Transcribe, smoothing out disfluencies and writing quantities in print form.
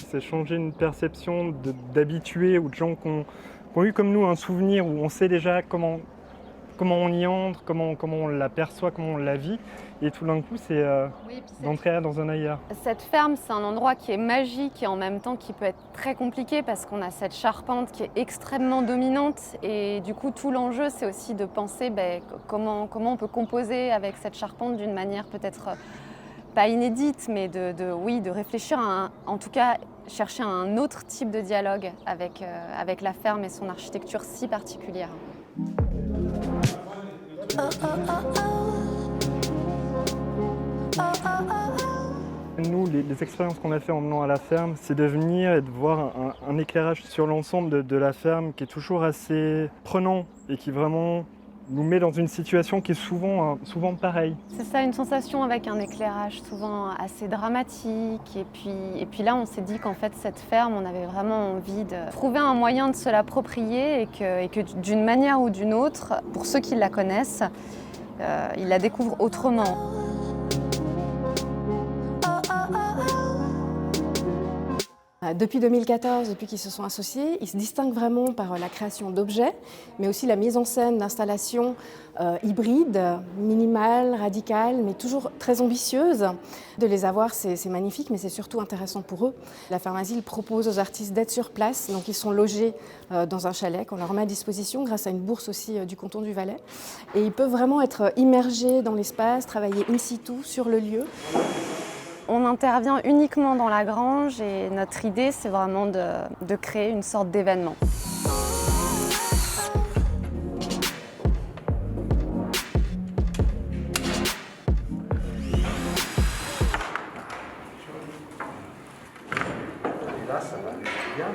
c'est changer une perception d'habitués ou de gens qui ont eu comme nous un souvenir où on sait déjà comment on y entre, comment on l'aperçoit, comment on la vit. Et tout d'un coup, c'est Oui, puis d'entrer dans un ailleurs. cette ferme, c'est un endroit qui est magique et en même temps qui peut être très compliqué parce qu'on a cette charpente qui est extrêmement dominante. Et du coup, tout l'enjeu, c'est aussi de penser comment on peut composer avec cette charpente d'une manière peut-être pas inédite, mais de réfléchir en tout cas, chercher un autre type de dialogue avec la ferme et son architecture si particulière. Nous, les expériences qu'on a fait en venant à la ferme, c'est de venir et de voir un éclairage sur l'ensemble de la ferme qui est toujours assez prenant et qui vraiment nous met dans une situation qui est souvent pareille. C'est ça, une sensation avec un éclairage souvent assez dramatique. Et puis là, on s'est dit qu'en fait, cette ferme, on avait vraiment envie de trouver un moyen de se l'approprier et que d'une manière ou d'une autre, pour ceux qui la connaissent, ils la découvrent autrement. Depuis 2014, depuis qu'ils se sont associés, ils se distinguent vraiment par la création d'objets, mais aussi la mise en scène d'installations hybrides, minimales, radicales, mais toujours très ambitieuses. De les avoir, c'est magnifique, mais c'est surtout intéressant pour eux. La Ferme Asile propose aux artistes d'être sur place, donc ils sont logés dans un chalet qu'on leur met à disposition grâce à une bourse aussi du canton du Valais. Et ils peuvent vraiment être immergés dans l'espace, travailler in situ sur le lieu. On intervient uniquement dans la grange et notre idée, c'est vraiment de créer une sorte d'événement. Là, ça va bien.